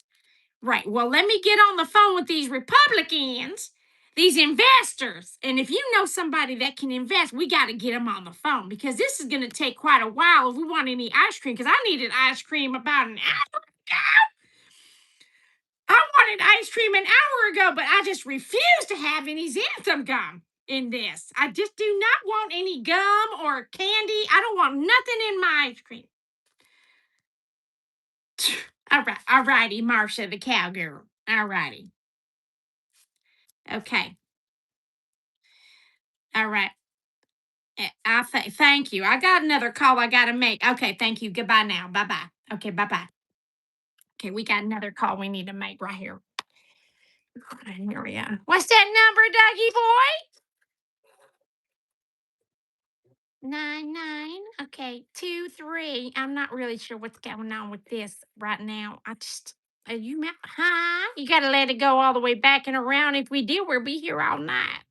Well, let me get on the phone with these Republicans, these investors. And if you know somebody that can invest, we got to get them on the phone because this is going to take quite a while if we want any ice cream. Because I needed ice cream about an hour ago. I wanted ice cream an hour ago, but I just refuse to have any xanthan gum in this. I just do not want any gum or candy. I don't want nothing in my ice cream. All righty, Marcia the cowgirl. All righty. Okay. All right. Thank you. I got another call I got to make. Okay, thank you. Goodbye now. Bye bye. Okay, bye bye. Okay, we got another call we need to make right here. Here we are. What's that number, Dougie boy? 99. Okay, 23. I'm not really sure what's going on with this right now. Huh? You got to let it go all the way back and around. If we do, we'll be here all night.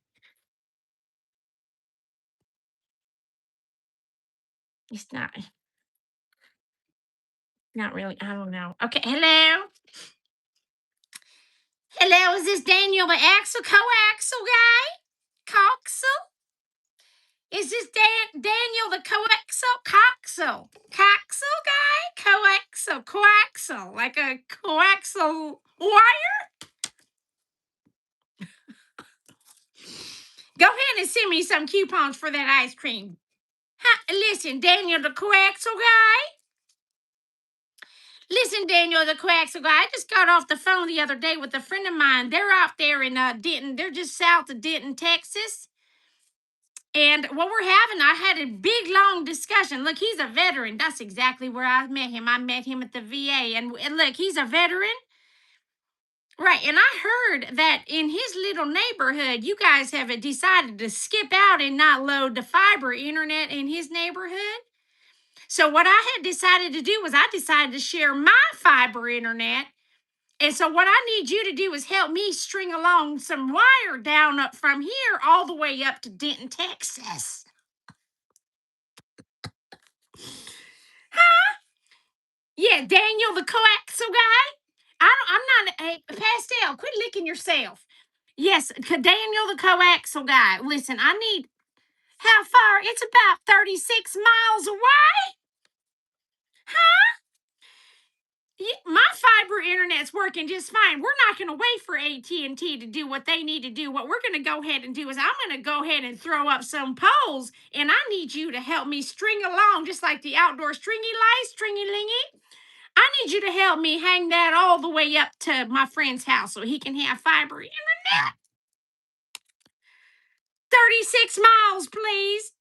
It's not really. I don't know. Okay, hello. Hello, is this Daniel the coaxle guy? Coxel? Is this Daniel the coaxle guy? Coaxle, like a coaxal wire? Go ahead and send me some coupons for that ice cream. Listen, Daniel the coaxle guy. Listen, Daniel the coaxle guy. I just got off the phone the other day with a friend of mine. They're out there in Denton. They're just south of Denton, Texas. And what we're having, I had a big, long discussion. Look, he's a veteran. That's exactly where I met him. I met him at the VA. And look, he's a veteran. Right. And I heard that in his little neighborhood, you guys have decided to skip out and not load the fiber internet in his neighborhood. So what I had decided to do was I decided to share my fiber internet. And so what I need you to do is help me string along some wire down up from here all the way up to Denton, Texas. Yeah, Daniel the coaxal guy. I'm not a Pastel. Quit licking yourself. Yes, Daniel the coaxal guy. Listen, I need how far? It's about 36 miles away. My fiber internet's working just fine. We're not going to wait for AT&T to do what they need to do. What we're going to go ahead and do is I'm going to go ahead and throw up some poles, and I need you to help me string along, just like the outdoor stringy lights, stringy lingy. I need you to help me hang that all the way up to my friend's house so he can have fiber internet. 36 miles, please.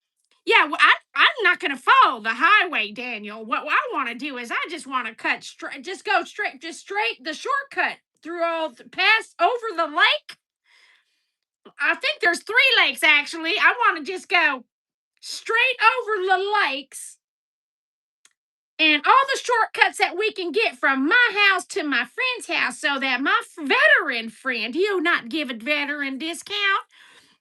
Yeah, well, I'm not going to follow the highway, Daniel. What I want to do is I just want to cut straight, just go straight, the shortcut through all the pass over the lake. I think there's 3 lakes, actually. I want to just go straight over the lakes and all the shortcuts that we can get from my house to my friend's house so that my veteran friend, he'll not give a veteran discount.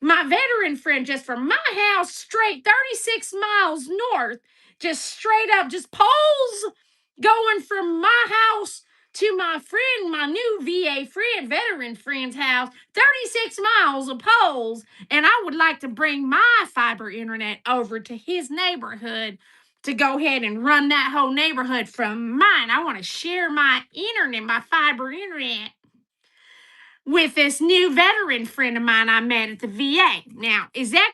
My veteran friend, just from my house straight 36 miles north, just straight up, just poles going from my house to my friend, my new VA friend, veteran friend's house, 36 miles of poles. And I would like to bring my fiber internet over to his neighborhood to go ahead and run that whole neighborhood from mine. I want to share my internet, my fiber internet, with this new veteran friend of mine I met at the VA. Now, is that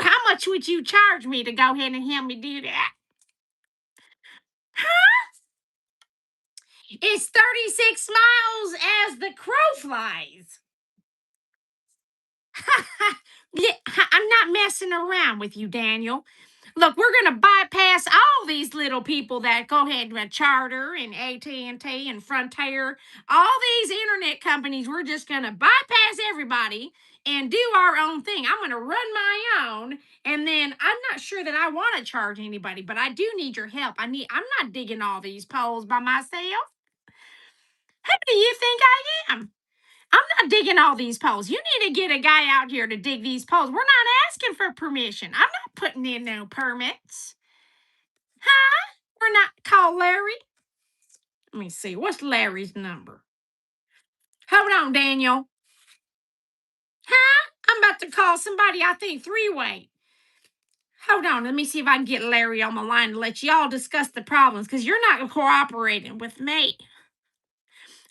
how much would you charge me to go ahead and help me do that? It's 36 miles as the crow flies. Yeah, I'm not messing around with you, Daniel. Look, we're going to bypass all these little people that go ahead and Charter and AT&T and Frontier, all these internet companies. We're just going to bypass everybody and do our own thing. I'm going to run my own, and then I'm not sure that I want to charge anybody, but I do need your help. I'm not digging all these poles by myself. Who do you think I am? I'm not digging all these poles. You need to get a guy out here to dig these poles. We're not asking for permission. I'm not putting in no permits. Huh? We're not call Larry. Let me see. What's Larry's number? Hold on, Daniel. Huh? I'm about to call somebody, I think, 3-way. Hold on. Let me see if I can get Larry on the line to let y'all discuss the problems, because you're not cooperating with me.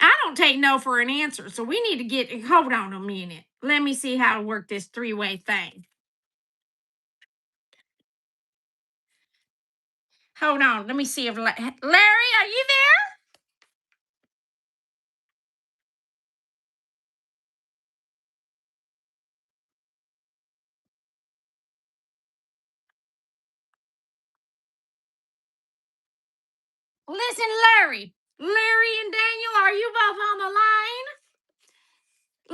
I don't take no for an answer, so we need to hold on a minute. Let me see how to work this 3-way thing. Hold on. Let me see if Larry, are you there? Listen, Larry. Larry and Daniel, are you both on the line?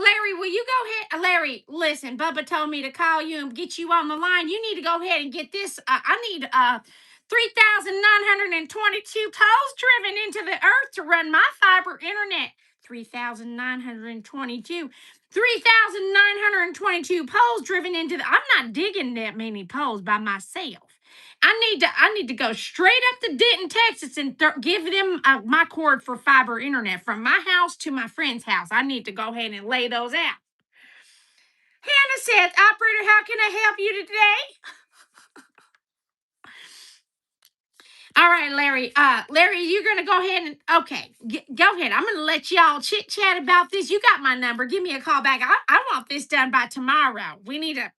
Larry, will you go ahead? Larry, listen, Bubba told me to call you and get you on the line. You need to go ahead and get this. I need 3,922 poles driven into the earth to run my fiber internet. 3,922. 3,922 poles driven into the. I'm not digging that many poles by myself. I need to go straight up to Denton, Texas, and give them my cord for fiber internet from my house to my friend's house. I need to go ahead and lay those out. Hannah said, "Operator, how can I help you today?" All right, Larry. Larry, you're gonna go ahead and go ahead. I'm gonna let y'all chit chat about this. You got my number. Give me a call back. I want this done by tomorrow. We need to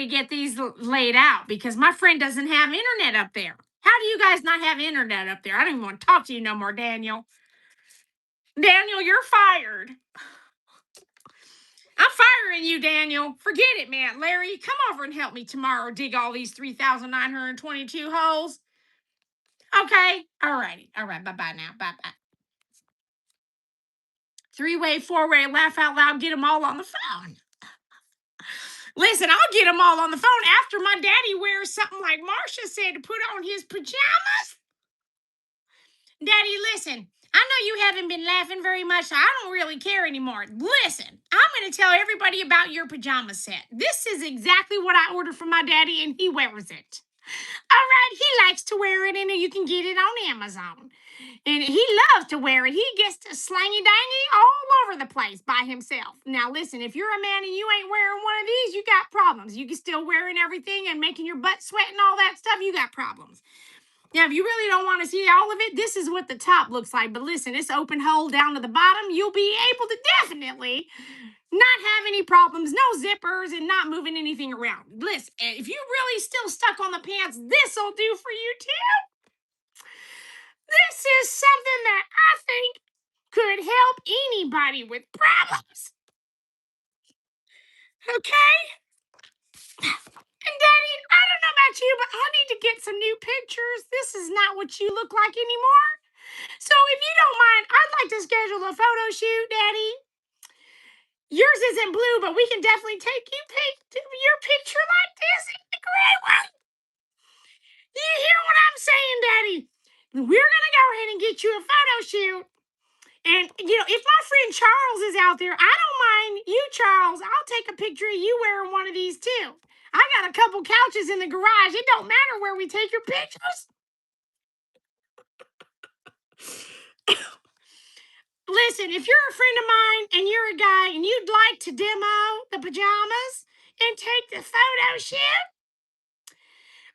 get these laid out because my friend doesn't have internet up there. How do you guys not have internet up there? I don't even want to talk to you no more, Daniel. Daniel, you're fired. I'm firing you, Daniel. Forget it, man. Larry, come over and help me tomorrow dig all these 3,922 holes. Okay. All righty. All right. Bye-bye now. Bye-bye. 3-way, 4-way, laugh out loud, get them all on the phone. Listen, I'll get them all on the phone after my daddy wears something like Marcia said to put on his pajamas. Daddy, listen, I know you haven't been laughing very much, so I don't really care anymore. Listen, I'm going to tell everybody about your pajama set. This is exactly what I ordered from my daddy, and he wears it. All right, he likes to wear it, and you can get it on Amazon. And he loves to wear it. He gets to slangy dangy all over the place by himself. Now, listen, if you're a man and you ain't wearing one of these, you got problems. You can still wearing everything and making your butt sweat and all that stuff, you got problems. Now, if you really don't want to see all of it, this is what the top looks like. But listen, it's open hole down to the bottom. You'll be able to definitely not have any problems, no zippers, and not moving anything around. Listen, if you really still stuck on the pants, this'll do for you too. This is something that I think could help anybody with problems. Okay? And Daddy, I don't know about you, but I need to get some new pictures. This is not what you look like anymore. So if you don't mind, I'd like to schedule a photo shoot, Daddy. Yours isn't blue, but we can definitely take your picture like this in the gray one. You hear what I'm saying, Daddy? We're gonna go ahead and get you a photo shoot. And if my friend Charles is out there, I don't mind you, Charles. I'll take a picture of you wearing one of these too. I got a couple couches in the garage. It don't matter where we take your pictures. Listen, if you're a friend of mine and you're a guy and you'd like to demo the pajamas and take the photo shoot,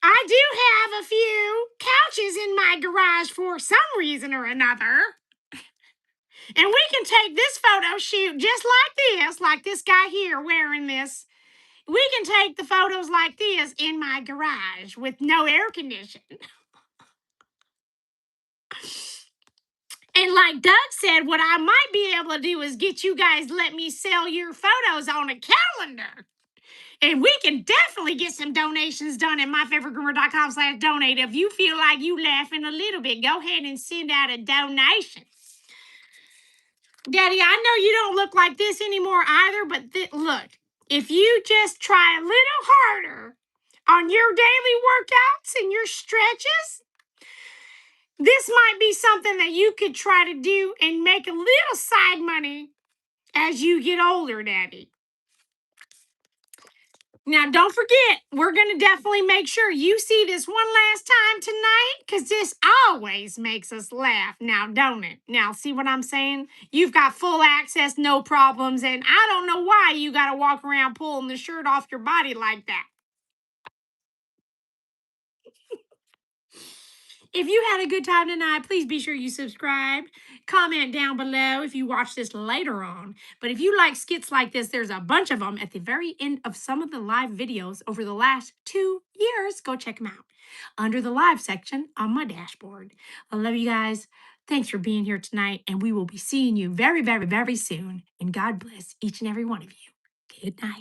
I do have a few couches in my garage for some reason or another. And we can take this photo shoot just like this guy here wearing this. We can take the photos like this in my garage with no air conditioning. And like Doug said, what I might be able to do is get you guys let me sell your photos on a calendar. And we can definitely get some donations done at myfavoritegroomer.com/donate. If you feel like you laughing a little bit, go ahead and send out a donation. Daddy, I know you don't look like this anymore either, but look, if you just try a little harder on your daily workouts and your stretches, this might be something that you could try to do and make a little side money as you get older, Daddy. Now, don't forget, we're going to definitely make sure you see this one last time tonight, because this always makes us laugh. Now, don't it? Now, see what I'm saying? You've got full access, no problems, and I don't know why you got to walk around pulling the shirt off your body like that. If you had a good time tonight, please be sure you subscribe. Comment down below if you watch this later on. But if you like skits like this, there's a bunch of them at the very end of some of the live videos over the last 2 years. Go check them out under the live section on my dashboard. I love you guys. Thanks for being here tonight. And we will be seeing you very, very, very soon. And God bless each and every one of you. Good night.